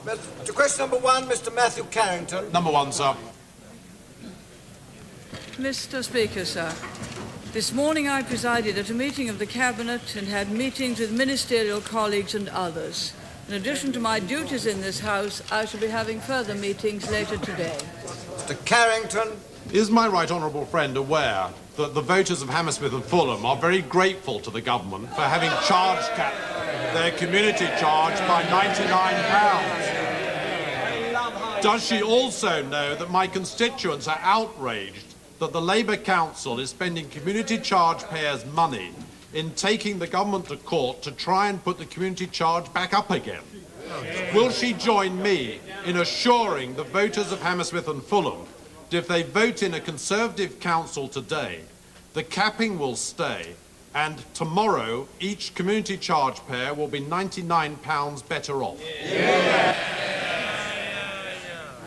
To question number 1, Mr. Matthew Carrington. Number 1, sir. Mr. Speaker, sir, this morning I presided at a meeting of the Cabinet and had meetings with ministerial colleagues and others. In addition to my duties in this House, I shall be having further meetings later today. Mr. Carrington. Is my right honourable friend aware that the voters of Hammersmith and Fulham are very grateful to the government for having capped their community charge by £99? Does she also know that my constituents are outraged that the Labour Council is spending community charge payers' money in taking the government to court to try and put the community charge back up again? Will she join me in assuring the voters of Hammersmith and Fulham that if they vote in a Conservative council today, the capping will stay, and tomorrow each community charge payer will be £99 better off?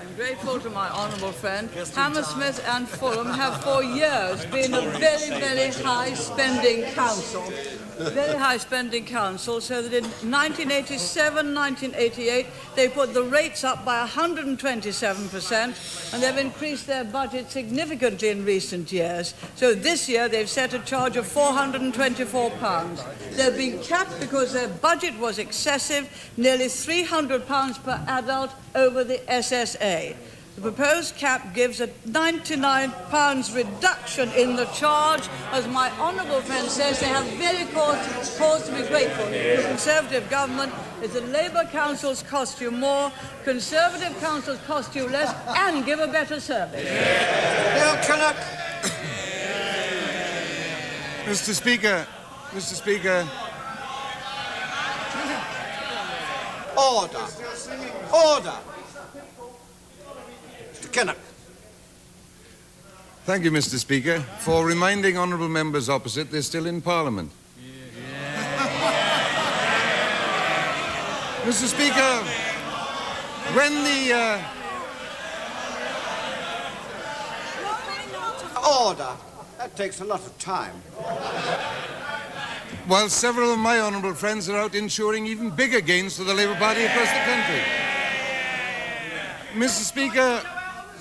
I'm grateful to my honourable friend. Hammersmith and Fulham have for years been a very, very high spending council. Very high spending council, so that in 1987, 1988, they put the rates up by 127%, and they've increased their budget significantly in recent years. So this year they've set a charge of £424. They've been capped because their budget was excessive, nearly £300 per adult over the SSA. The proposed cap gives a £99 reduction in the charge. As my honourable friend says, they have very cause to be grateful. The Conservative government is the Labour councils cost you more, Conservative councils cost you less, and give a better service. Mr. Speaker. Order. Order. Kinnock. Thank you, Mr. Speaker, for reminding honourable members opposite they're still in Parliament. Mr. Speaker, when the... Order. That takes a lot of time. While several of my honourable friends are out ensuring even bigger gains for the Labour Party across the country. Mr. Speaker,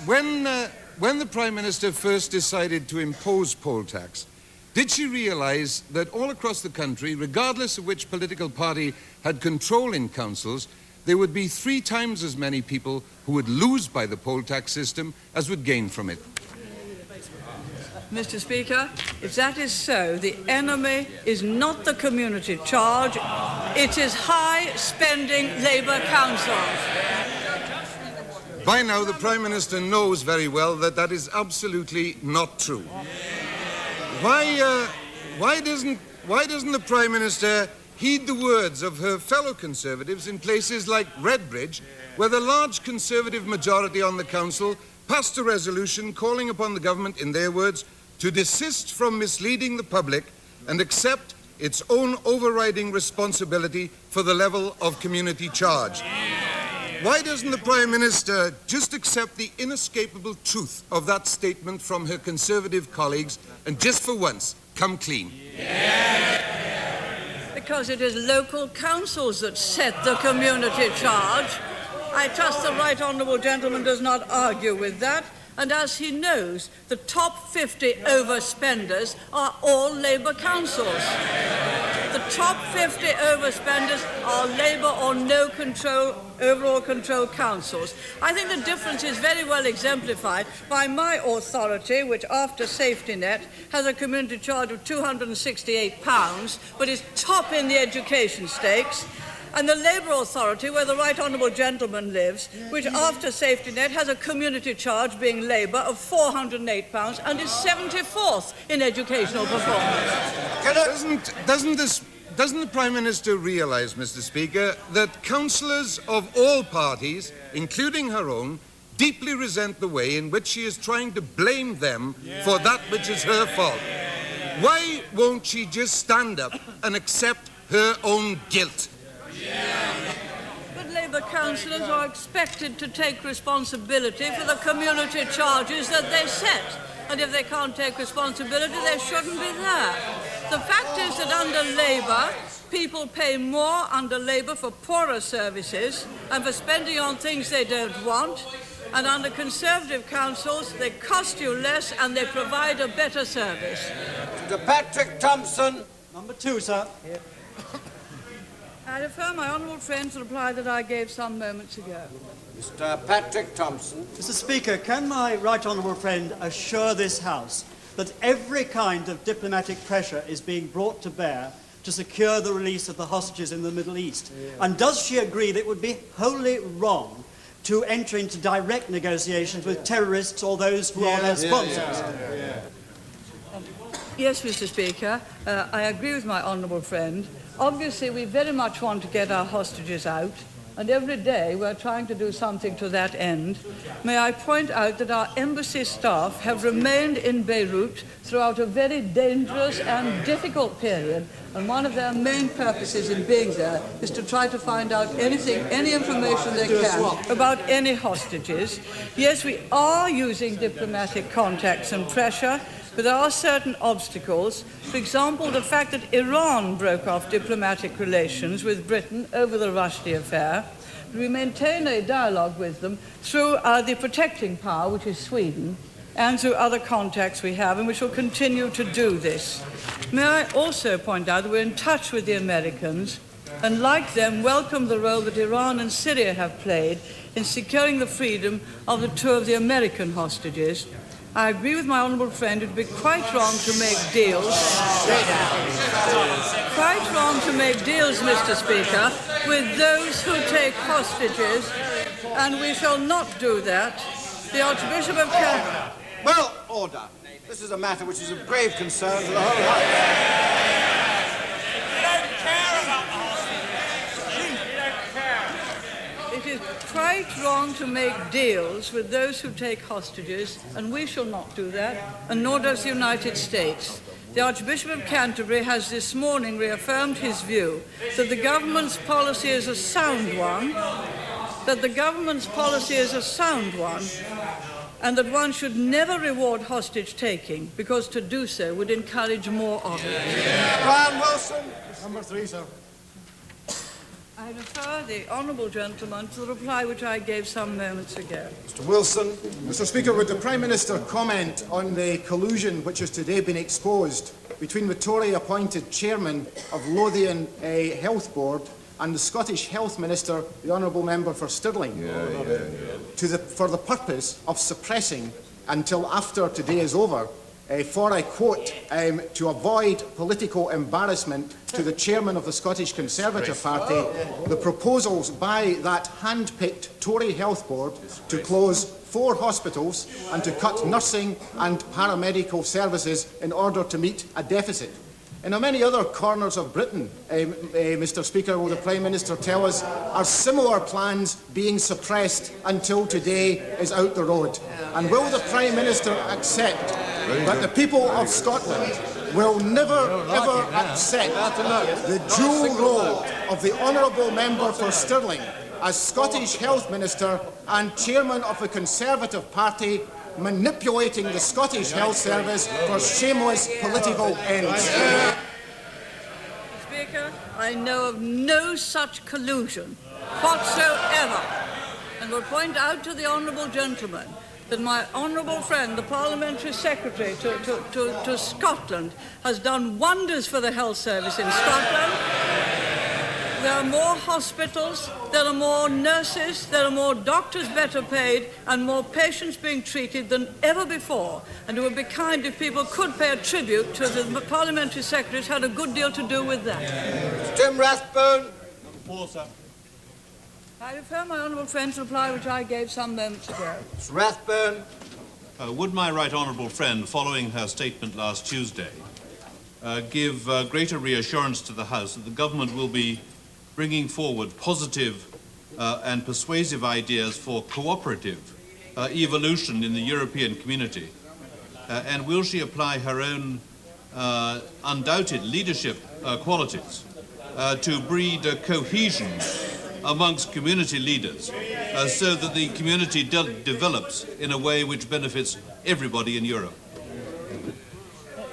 when the Prime Minister first decided to impose poll tax, did she realise that all across the country, regardless of which political party had control in councils, there would be 3 times as many people who would lose by the poll tax system as would gain from it? Mr. Speaker, if that is so, the enemy is not the community charge, it is high-spending Labour councils. By now, the Prime Minister knows very well that that is absolutely not true. Why doesn't the Prime Minister heed the words of her fellow Conservatives in places like Redbridge, where the large Conservative majority on the council passed a resolution calling upon the government, in their words, to desist from misleading the public and accept its own overriding responsibility for the level of community charge? Why doesn't the Prime Minister just accept the inescapable truth of that statement from her Conservative colleagues and just for once come clean? Because it is local councils that set the community charge. I trust the right honourable gentleman does not argue with that. And as he knows, the top 50 overspenders are all Labour councils. The top 50 overspenders are Labour or no control, overall control councils. I think the difference is very well exemplified by my authority, which after safety net has a community charge of £268, but is top in the education stakes. And the Labour Authority, where the right honourable gentleman lives, which after safety net has a community charge, being Labour, of £408 and is 74th in educational performance. Doesn't the Prime Minister realise, Mr. Speaker, that councillors of all parties, including her own, deeply resent the way in which she is trying to blame them for that which is her fault? Why won't she just stand up and accept her own guilt? But Labour councillors are expected to take responsibility for the community charges that they set. And if they can't take responsibility, they shouldn't be there. The fact is that under Labour, people pay more under Labour for poorer services and for spending on things they don't want. And under Conservative councils, they cost you less and they provide a better service. Mr. Patrick Thompson. Number 2, sir. Here. I refer my honourable friend to the reply that I gave some moments ago. Mr. Patrick Thompson. Mr. Speaker, can my right honourable friend assure this House that every kind of diplomatic pressure is being brought to bear to secure the release of the hostages in the Middle East? And does she agree that it would be wholly wrong to enter into direct negotiations with terrorists or those who are their sponsors? Yes, Mr. Speaker, I agree with my honourable friend. Obviously, we very much want to get our hostages out, and every day we're trying to do something to that end. May I point out that our embassy staff have remained in Beirut throughout a very dangerous and difficult period, and one of their main purposes in being there is to try to find out any information they can about any hostages. Yes, we are using diplomatic contacts and pressure, but there are certain obstacles. For example, the fact that Iran broke off diplomatic relations with Britain over the Rushdie affair. We maintain a dialogue with them through the protecting power, which is Sweden, and through other contacts we have, and which will continue to do this. May I also point out that we're in touch with the Americans, and like them, welcome the role that Iran and Syria have played in securing the freedom of the 2 of the American hostages. I agree with my honourable friend, it would be quite wrong to make deals. Quite wrong to make deals, Mr. Speaker, with those who take hostages, and we shall not do that. The Archbishop of Canterbury. Well, order. This is a matter which is of grave concern to the whole House. It is quite wrong to make deals with those who take hostages, and we shall not do that, and nor does the United States. The Archbishop of Canterbury has this morning reaffirmed his view that the government's policy is a sound one, and that one should never reward hostage-taking, because to do so would encourage more of it. Brian Wilson. Number 3, sir. I refer the honourable gentleman to the reply which I gave some moments ago. Mr. Wilson. Mr. Speaker, would the Prime Minister comment on the collusion which has today been exposed between the Tory-appointed chairman of Lothian Health Board and the Scottish Health Minister, the Honourable Member for Stirling, for the purpose of suppressing, until after today is over, for I quote, to avoid political embarrassment to the chairman of the Scottish Conservative Party, the proposals by that hand-picked Tory Health Board to close 4 hospitals and to cut nursing and paramedical services in order to meet a deficit. In many other corners of Britain, Mr. Speaker, will the Prime Minister tell us, are similar plans being suppressed until today is out the road? And will the Prime Minister accept that the people of Scotland will never, ever accept the dual role of the Honourable Member for Stirling as Scottish Health Minister and Chairman of the Conservative Party, manipulating the Scottish Health Service for shameless political ends? Speaker, I know of no such collusion whatsoever, and will point out to the honourable gentleman that my honourable friend, the Parliamentary Secretary to Scotland, has done wonders for the health service in Scotland. There are more hospitals, there are more nurses, there are more doctors better paid, and more patients being treated than ever before. And it would be kind if people could pay a tribute to the Parliamentary Secretary who's had a good deal to do with that. Tim Rathbone. Number 4, sir. I refer my honourable friend to the reply which I gave some moments ago. Mr. Rathbone. Would my right honourable friend, following her statement last Tuesday, give greater reassurance to the House that the government will be bringing forward positive and persuasive ideas for cooperative evolution in the European community? And will she apply her own undoubted leadership qualities to breed cohesion amongst community leaders so that the community develops in a way which benefits everybody in Europe?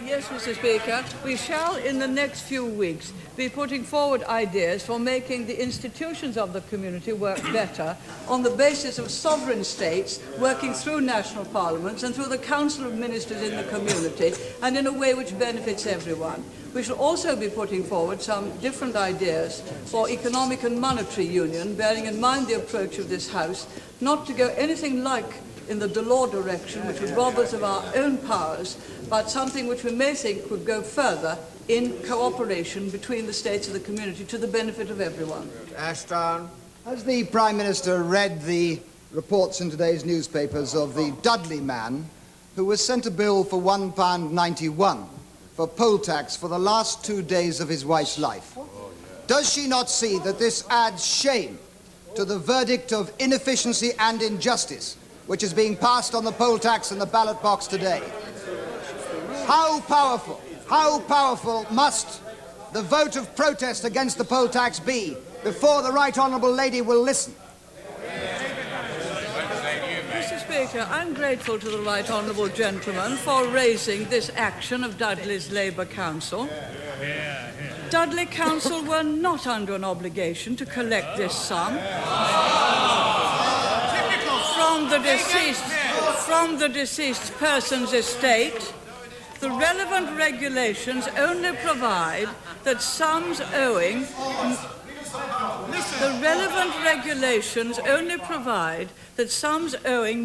Yes, Yes, Mr. Speaker, we shall in the next few weeks be putting forward ideas for making the institutions of the community work better on the basis of sovereign states working through national parliaments and through the Council of Ministers in the community and in a way which benefits everyone. We shall also be putting forward some different ideas for economic and monetary union, bearing in mind the approach of this House, not to go anything like in the Delors direction, which would rob us of our own powers, but something which we may think could go further in cooperation between the states of the community to the benefit of everyone. Ashton. Has the Prime Minister read the reports in today's newspapers of the Dudley man who was sent a bill for £1.91 for poll tax for the last 2 days of his wife's life? Does she not see that this adds shame to the verdict of inefficiency and injustice which is being passed on the poll tax in the ballot box today? How powerful must the vote of protest against the poll tax be before the Right Honourable Lady will listen? Mr. Speaker, I'm grateful to the Right Honourable Gentleman for raising this action of Dudley's Labour Council. Dudley Council were not under an obligation to collect this sum from the deceased person's estate. The relevant regulations only provide that sums owing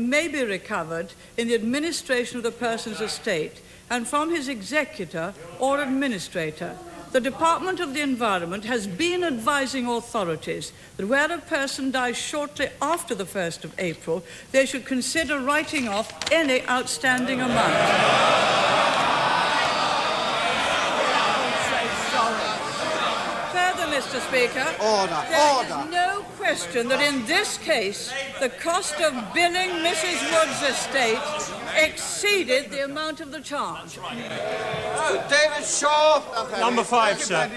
may be recovered in the administration of the person's estate and from his executor or administrator. The Department of the Environment has been advising authorities that where a person dies shortly after the 1st of April, they should consider writing off any outstanding amount. Mr. Speaker, there is no question that in this case the cost of billing Mrs. Wood's estate exceeded the amount of the charge. David Shaw. Number 5, sir.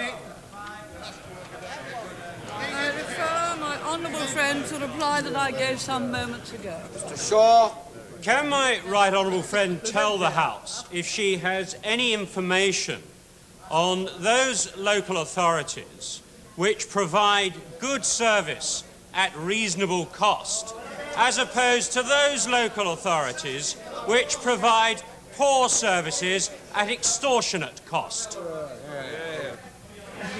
I refer my honourable friend to the reply that I gave some moments ago. Mr. Shaw. Can my right honourable friend tell the House if she has any information on those local authorities which provide good service at reasonable cost, as opposed to those local authorities which provide poor services at extortionate cost?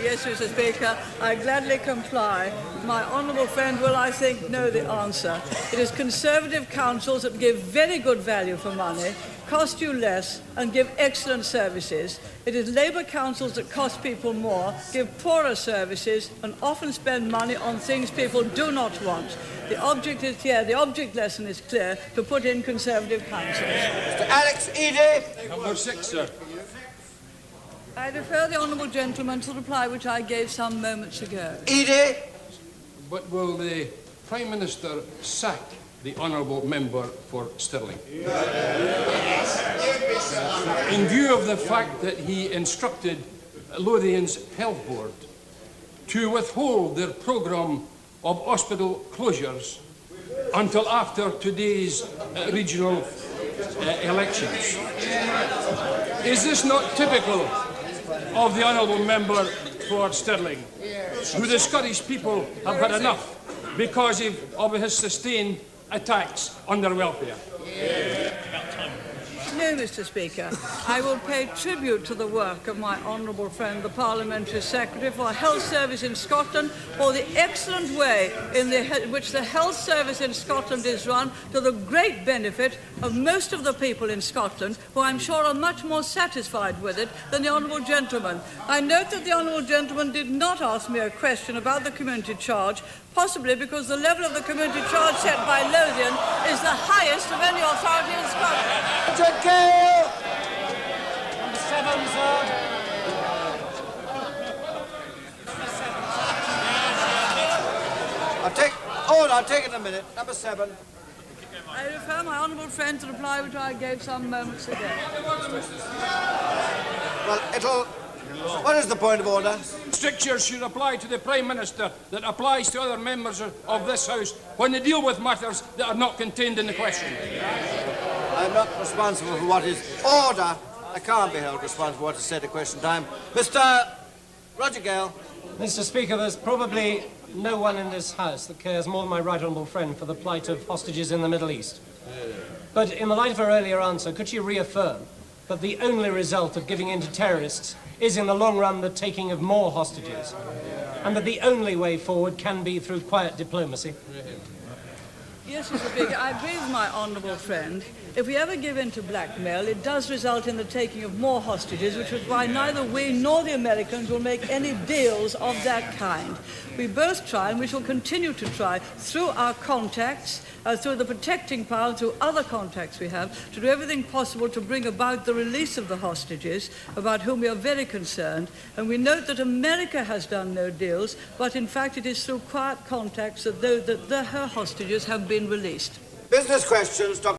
Yes, Mr. Speaker, I gladly comply. My honourable friend will, I think, know the answer. It is Conservative councils that give very good value for money, cost you less, and give excellent services. It is Labour councils that cost people more, give poorer services, and often spend money on things people do not want. The object is here, the object lesson is clear, to put in Conservative councils. Mr. Alex Eady. Number 6, sir. I refer the honourable gentleman to the reply which I gave some moments ago. Eady. But will the Prime Minister sack the honourable member for Stirling? In view of the fact that he instructed Lothian's Health Board to withhold their programme of hospital closures until after today's regional elections. Is this not typical of the honourable member for Stirling, who the Scottish people have had enough because of his sustained attacks on their welfare? No, Mr. Speaker. I will pay tribute to the work of my honourable friend, the Parliamentary Secretary for Health Service in Scotland, for the excellent way in which the health service in Scotland is run, to the great benefit of most of the people in Scotland, who I'm sure are much more satisfied with it than the honourable gentleman. I note that the honourable gentleman did not ask me a question about the community charge, possibly because the level of the community charge set by Lothian is the highest of any authority in Scotland. Richard Gale. Number 7, sir. I'll take it in a minute. Number 7. I refer my honourable friend to the reply which I gave some moments ago. Well, what is the point of order? Strictures should apply to the Prime Minister that applies to other members of this House when they deal with matters that are not contained in the question. I'm not responsible for what is order I can't be held responsible for what is said at question time. Mr. Roger Gale. Mr. Speaker, there's probably no one in this House that cares more than my right honourable friend for the plight of hostages in the Middle East. But in the light of her earlier answer, could she reaffirm that the only result of giving in to terrorists is in the long run the taking of more hostages, and that the only way forward can be through quiet diplomacy? Yes, Mr. Speaker, I agree with my honourable friend. If we ever give in to blackmail, it does result in the taking of more hostages, which is why neither we nor the Americans will make any deals of that kind. We both try, and we shall continue to try, through our contacts, through the protecting power, through other contacts we have, to do everything possible to bring about the release of the hostages, about whom we are very concerned. And we note that America has done no deals, but in fact it is through quiet contacts that her hostages have been released. Business questions, Dr.